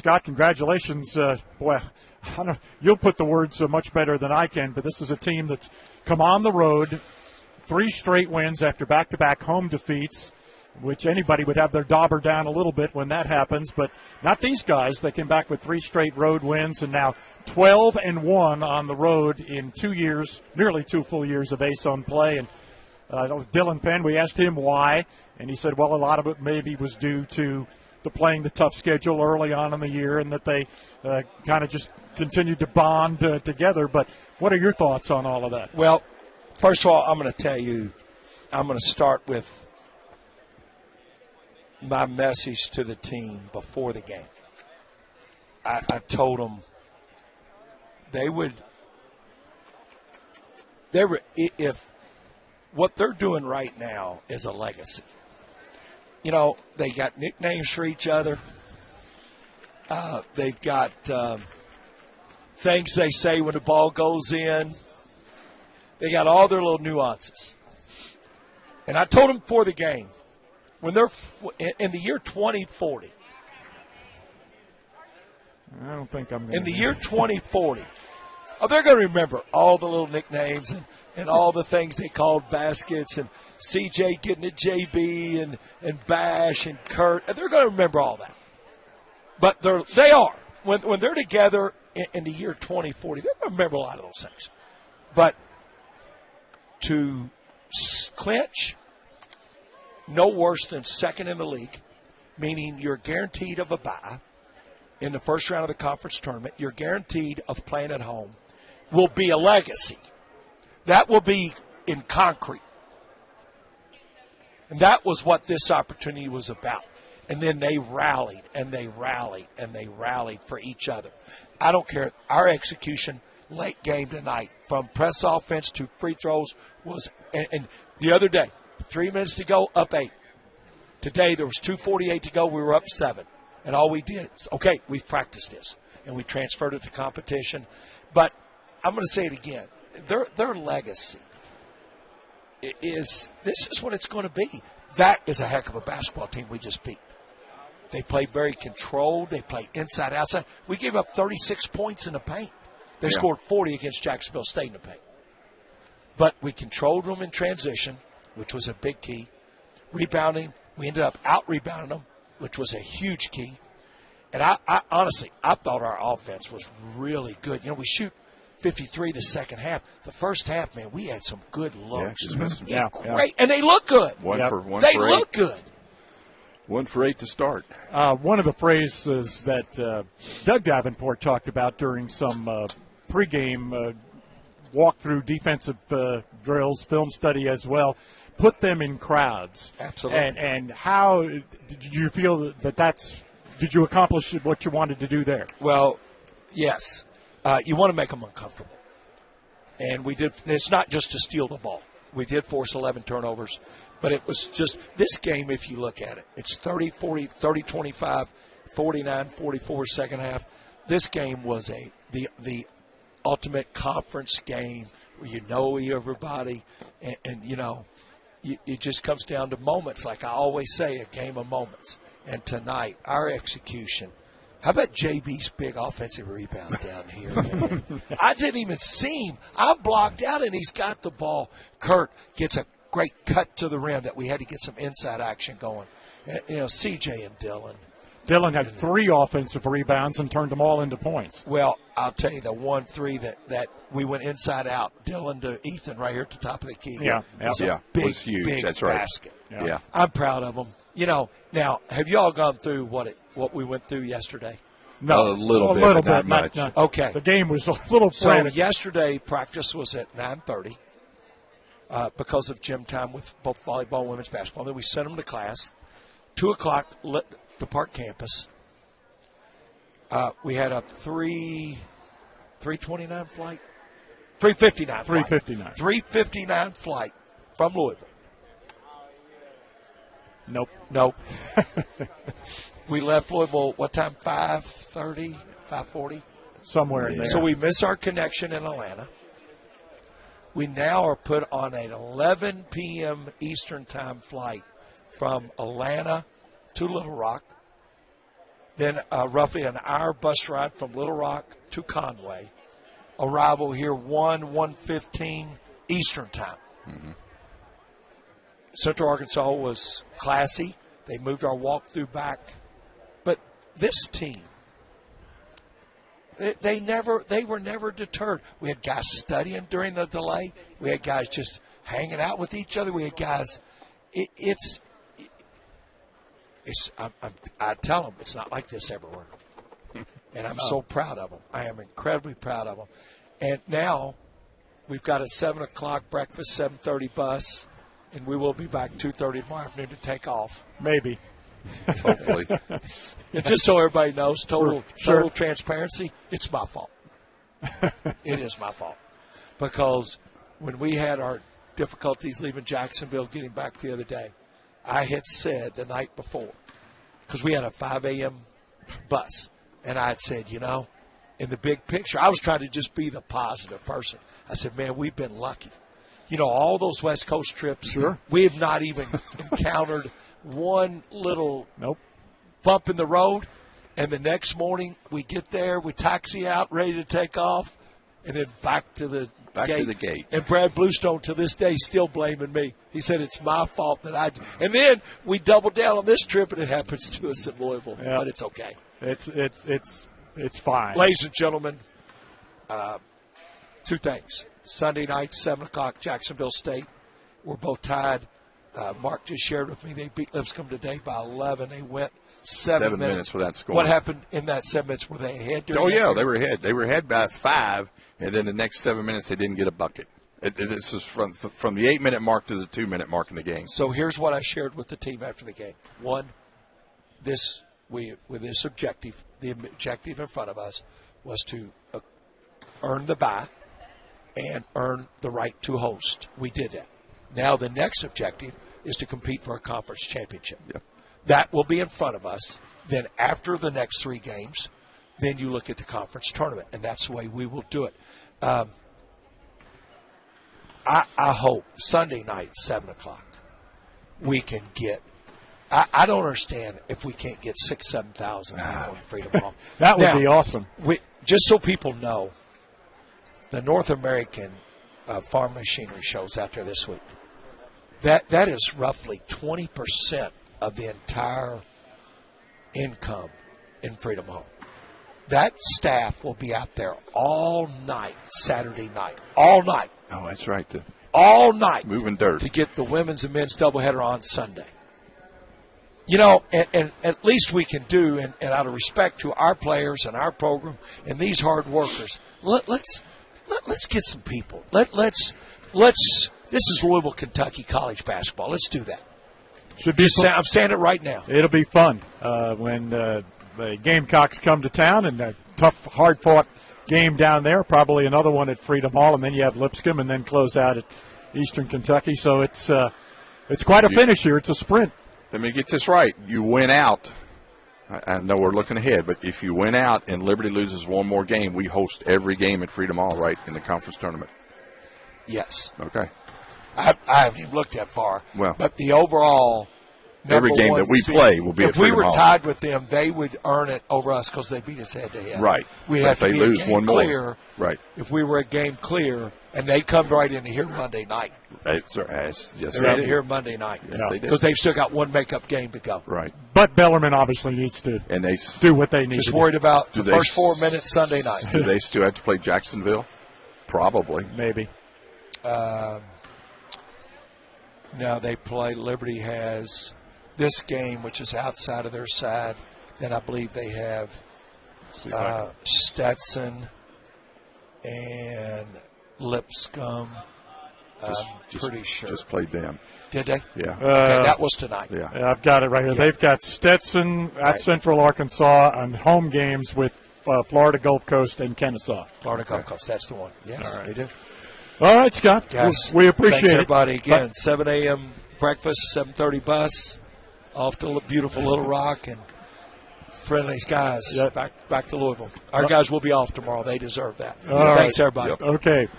Scott, congratulations. Boy, you'll put the words much better than I can, but this is a team that's come on the road, 3 straight wins after back-to-back home defeats, which anybody would have their dauber down a little bit when that happens, but not these guys. They came back with 3 straight road wins and now 12-1 on the road in 2 years, nearly 2 full years of ASUN play. And Dylan Penn, we asked him why, and he said, well, a lot of it maybe was due to the playing the tough schedule early on in the year and that they kind of just continued to bond together. But what are your thoughts on all of that? Well, first of all, I'm going to tell you, I'm going to start with my message to the team before the game. I told them if what they're doing right now is a legacy. You know, they got nicknames for each other. They've got things they say when the ball goes in. They got all their little nuances. And I told them before the game, when they're in the year 2040. I don't think I'm going to. In the year 2040, they're going to remember all the little nicknames and all the things they called baskets and CJ getting at JB and Bash and Kurt. They're going to remember all that. But they are. When they're together in the year 2040, they're going to remember a lot of those things. But to clinch, no worse than second in the league, meaning you're guaranteed of a bye in the first round of the conference tournament. You're guaranteed of playing at home. Will be a legacy. That will be in concrete. And that was what this opportunity was about. And then they rallied, and they rallied, and they rallied for each other. I don't care. Our execution late game tonight, from press offense to free throws, was – and the other day, 3 minutes to go, up 8. Today, there was 2:48 to go. We were up 7. And all we did is, okay, we've practiced this. And we transferred it to competition. But I'm going to say it again. Their legacy is this is what it's going to be. That is a heck of a basketball team we just beat. They play very controlled. They play inside, outside. We gave up 36 points in the paint. They scored 40 against Jacksonville State in the paint. But we controlled them in transition, which was a big key. Rebounding, we ended up out-rebounding them, which was a huge key. And I honestly, I thought our offense was really good. You know, we shoot 53 the second half. The first half, man, we had some good looks. Yeah, great. And they look good. They look good. 1 for 8 to start. One of the phrases that Doug Davenport talked about during some pregame walkthrough defensive drills, film study as well, put them in crowds. Absolutely. And how did you feel did you accomplish what you wanted to do there? Well, yes. You want to make them uncomfortable. And we did. It's not just to steal the ball. We did force 11 turnovers. But it was just this game, if you look at it, it's 30-40, 30-25, 49-44 second half. This game was the ultimate conference game where you know everybody. And you know, it just comes down to moments. Like I always say, a game of moments. And tonight, our execution. How about JB's big offensive rebound down here, man? I didn't even see him. I'm blocked out, and he's got the ball. Kurt gets a great cut to the rim that we had to get some inside action going. You know, CJ and Dylan. Dylan had 3 offensive rebounds and turned them all into points. Well, I'll tell you, the 1-3 that we went inside out, Dylan to Ethan right here at the top of the key. Was a big, huge. Big That's right. basket. Yeah. I'm proud of them. You know, now, have you all gone through what we went through yesterday? No, a little bit, but not much. Okay. The game was a little frantic. So yesterday, practice was at 9:30 because of gym time with both volleyball and women's basketball. Then we sent them to class. 2 o'clock, depart campus. We had a 3:29 flight? 3:59 flight. 3:59. 3:59 flight from Louisville. Nope. We left Louisville, what time, 5:30, 5:40? Somewhere in there. So we miss our connection in Atlanta. We now are put on an 11 p.m. Eastern time flight from Atlanta to Little Rock. Then roughly an hour bus ride from Little Rock to Conway. Arrival here 1:15 Eastern time. Mm-hmm. Central Arkansas was classy. They moved our walkthrough back. But this team, they were never deterred. We had guys studying during the delay. We had guys just hanging out with each other. We had guys. I tell them it's not like this everywhere, and I'm so proud of them. I am incredibly proud of them. And now we've got a 7:00 breakfast, 7:30 bus, and we will be back 2:30 tomorrow afternoon to take off. Maybe. Hopefully. And just so everybody knows, total transparency, it's my fault. It is my fault. Because when we had our difficulties leaving Jacksonville, getting back the other day, I had said the night before, because we had a 5 a.m. bus, and I had said, in the big picture, I was trying to just be the positive person. I said, man, we've been lucky. All those West Coast trips, we have not even encountered one little bump in the road, and the next morning we get there, we taxi out, ready to take off, and then back to the gate. And Brad Bluestone to this day still blaming me. He said it's my fault that and then we doubled down on this trip, and it happens to us in Louisville, but it's okay. It's fine. Ladies and gentlemen, two things. Sunday night, 7:00, Jacksonville State. We're both tied. Mark just shared with me they beat Lipscomb today by 11. They went 7 minutes for that score. What happened in that 7 minutes? Were they ahead? They were ahead. They were ahead by 5, and then the next 7 minutes they didn't get a bucket. This is from the 8-minute mark to the 2-minute mark in the game. So here's what I shared with the team after the game. One, with this objective, the objective in front of us was to earn the bye and earn the right to host. We did that. Now the next objective is to compete for a conference championship. Yep. That will be in front of us. Then after the next 3 games, then you look at the conference tournament, and that's the way we will do it. I hope Sunday night, 7:00, we can get – I don't understand if we can't get 7,000 people in Freedom Hall. That would be awesome. Just so people know, the North American Farm Machinery Show's out there this week. That is roughly 20% of the entire income in Freedom Hall. That staff will be out there all night, Saturday night, all night. Oh, that's right. All night. Moving dirt. To get the women's and men's doubleheader on Sunday. And at least we can do, and out of respect to our players and our program and these hard workers, let's get some people. Let's. This is Louisville, Kentucky college basketball. Let's do that. Should be. I'm saying it right now. It'll be fun when the Gamecocks come to town, and a tough, hard-fought game down there. Probably another one at Freedom Hall, and then you have Lipscomb, and then close out at Eastern Kentucky. So it's quite a finish here. It's a sprint. Let me get this right. You win out. I know we're looking ahead, but if you win out and Liberty loses one more game, we host every game at Freedom Hall, right, in the conference tournament? Yes. Okay. I haven't even looked that far. Well, but the overall every game that we play will be at Freedom Hall. If we were tied with them, they would earn it over us because they beat us head-to-head. Right. We'd have to be lose a game one clear. More. Right. If we were a game clear, and they come right into here Monday night. Yes, they're in here Monday night. Yes, they do. Because they've still got one makeup game to go. Right. But Bellarmine obviously needs to do what they need to do. Just worried about the first 4 minutes Sunday night. Do they still have to play Jacksonville? Probably. Maybe. No, they play. Liberty has this game, which is outside of their side. Then I believe they have Stetson and Lipscomb. Pretty sure. Just played them. Did they? Yeah. Okay, that was tonight. Yeah. I've got it right here. Yeah. They've got Stetson at Central Arkansas on home games with Florida Gulf Coast and Kennesaw. Florida Gulf Coast, that's the one. Yes, all right. They do. All right, Scott. Guys, we appreciate thanks it. Everybody. Again, 7 a.m. breakfast, 7:30 bus, off to beautiful Little Rock, and friendly skies back to Louisville. Our guys will be off tomorrow. They deserve that. Thanks, everybody. Okay.